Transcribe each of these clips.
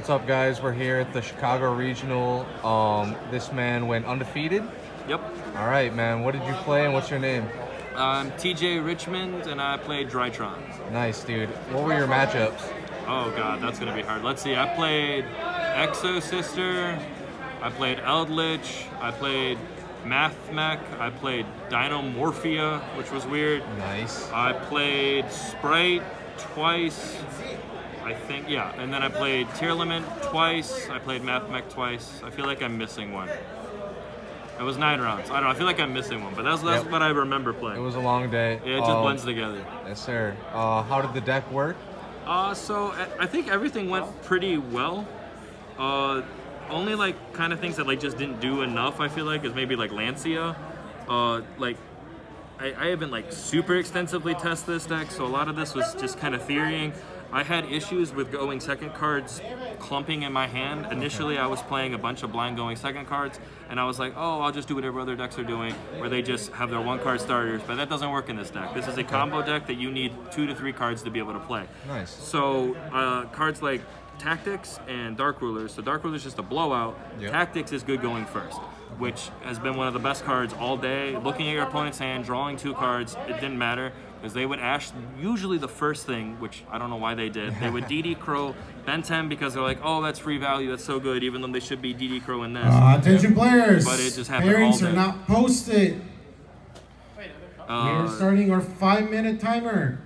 What's up, guys? We're here at the Chicago Regional. This man went undefeated. Yep. All right, man. What did you play and what's your name? I'm TJ Richmond, and I played Drytron. Nice, dude. What were your matchups? Oh god, that's gonna be hard. Let's see. I played Exo Sister. I played Eldlich. I played Math Mech. I played Dinomorphia, which was weird. Nice. I played Spright twice. I think, yeah. And then I played Tearlament twice. I played Math Mech twice. I feel like I'm missing one. It was 9 rounds. I don't know. I feel like I'm missing one, but that's what I remember playing. It was a long day. Yeah, it just blends together. Yes, sir. How did the deck work? So I think everything went pretty well. Only like kind of things that like just didn't do enough. I feel like is maybe like Lancia. Like I haven't like super extensively tested this deck, so a lot of this was just kind of theorying. I had issues with going second cards clumping in my hand. Initially, I was playing a bunch of blind going second cards, and I was like, oh, I'll just do whatever other decks are doing, where they just have their 1-card starters, but that doesn't work in this deck. This is a combo deck that you need 2 to 3 cards to be able to play. Nice. So cards like Tactics and Dark Rulers. So Dark Rulers is just a blowout. Yep. Tactics is good going first, which has been one of the best cards all day. Looking at your opponent's hand, drawing 2 cards, it didn't matter. Because they would ash, usually the first thing, which I don't know why they did, they would DD Crow Ben 10 because they're like, oh, that's free value, that's so good, even though they should be DD Crow in this. Attention players, but it just happened all pairings day. are not posted. We're starting our 5-minute timer.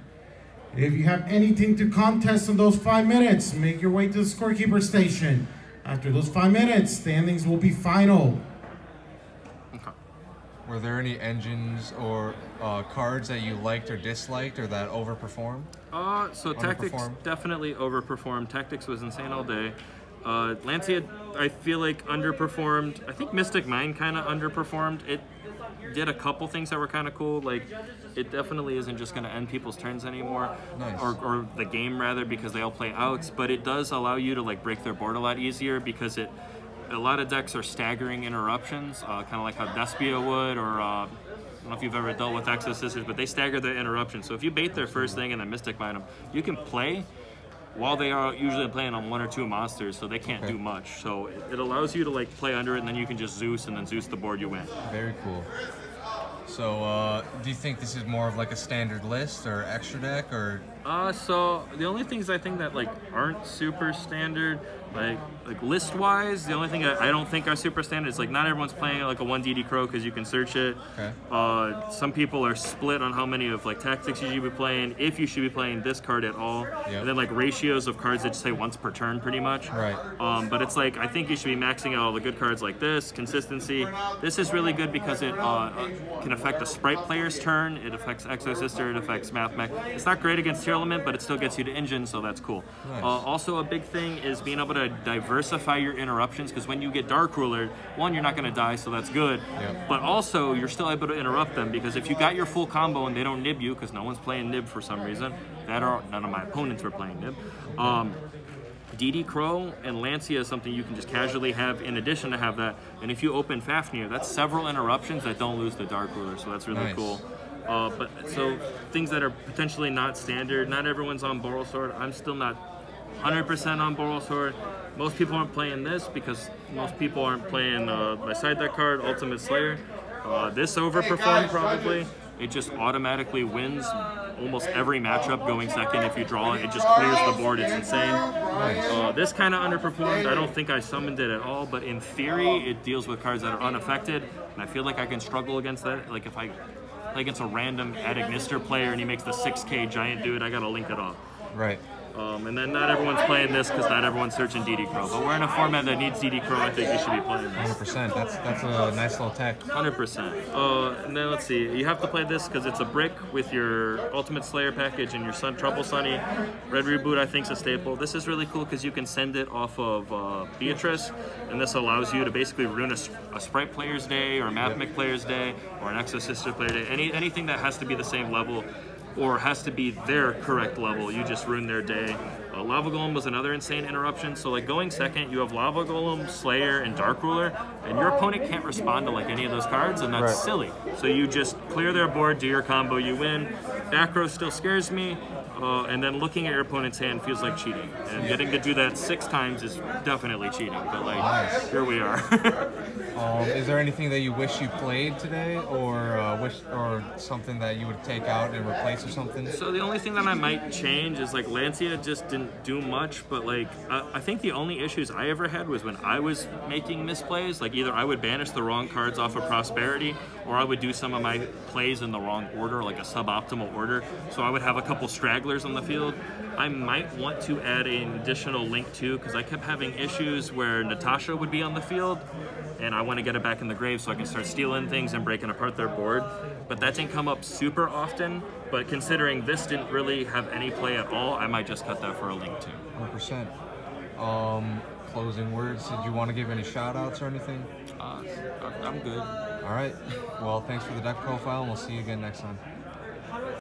If you have anything to contest in those 5 minutes, make your way to the scorekeeper station. After those 5 minutes, standings will be final. Were there any engines or cards that you liked or disliked or that overperformed? So Tactics definitely overperformed. Tactics was insane all day. Lancia, I feel like underperformed. I think Mystic Mind kind of underperformed. It did a couple things that were kind of cool. Like, it definitely isn't just going to end people's turns anymore. Nice. Or the game, rather, because they all play outs. But it does allow you to, like, break their board a lot easier because a lot of decks are staggering interruptions, kind of like how Despia would, or I don't know if you've ever dealt with Exo Sisters, but they stagger their interruptions. So if you bait their first thing and then Mystic Mind them, you can play while they are usually playing on 1 or 2 monsters, so they can't do much. So it allows you to like play under it, and then you can just Zeus, and then Zeus the board, you win. Very cool. So, do you think this is more of like a standard list or extra deck, or? So the only things I think that like aren't super standard, like list-wise, the only thing I don't think are super standard is like not everyone's playing like a 1 DD Crow because you can search it. Okay. Some people are split on how many of like Tactics you should be playing, if you should be playing this card at all, and then like ratios of cards that just say once per turn pretty much. Right. But it's like I think you should be maxing out all the good cards like this, consistency. This is really good because it can affect a Spright player's turn, it affects Exo Sister, it affects Math Mech. It's not great against Tearlament, but it still gets you to engine, so that's cool. Nice. Also a big thing is being able to diversify your interruptions, because when you get Dark Ruler, 1, you're not going to die, so that's good. Yep. But also, you're still able to interrupt them, because if you got your full combo and they don't nib you, because no one's playing nib for some reason, none of my opponents were playing nib, DD Crow and Lancia is something you can just casually have in addition to have that. And if you open Fafnir, that's several interruptions that don't lose the Dark Ruler, so that's really cool. But so things that are potentially not standard, not everyone's on Borrelsword. I'm still not 100% on Borrelsword. Most people aren't playing this because most people aren't playing my side deck card, Ultimate Slayer. This overperformed probably. It just automatically wins almost every matchup going second. If you draw it, it just clears the board. It's insane. This kind of underperformed. I don't think I summoned it at all, but in theory, it deals with cards that are unaffected, and I feel like I can struggle against that. Like if I play against a random Adagnister player and he makes the 6K giant dude, I gotta link it off. Right. And then not everyone's playing this because not everyone's searching DD Crow. But we're in a format that needs DD Crow. I think you should be playing this. 100%. That's a nice little tech. 100%. And then let's see. You have to play this because it's a brick with your Ultimate Slayer package and your Trouble Sunny. Red Reboot, I think, is a staple. This is really cool because you can send it off of Beatrice, and this allows you to basically ruin a Spright player's day or a Math Mech player's day or an Exo Sister player day. Anything that has to be the same level or has to be their correct level, you just ruin their day. Lava Golem was another insane interruption. So like going second, you have Lava Golem, Slayer, and Dark Ruler, and your opponent can't respond to like any of those cards, and that's silly. So you just clear their board, do your combo, you win. Back row still scares me. and then looking at your opponent's hand feels like cheating. And getting to do that 6 times is definitely cheating. But like, Nice. here we are. Is there anything that you wish you played today, or something that you would take out and replace or something? So the only thing that I might change is like Lancia just didn't do much, but like I think the only issues I ever had was when I was making misplays. Like either I would banish the wrong cards off of Prosperity, or I would do some of my plays in the wrong order, like a suboptimal order. So I would have a couple stragglers on the field. I might want to add an additional link too, because I kept having issues where Natasha would be on the field, and I want to get it back in the grave so I can start stealing things and breaking apart their board. But that didn't come up super often, but considering this didn't really have any play at all, I might just cut that for a link too. 100%. Closing words, did you want to give any shout outs or anything? I'm good. All right, well, thanks for the deck profile, and we'll see you again next time.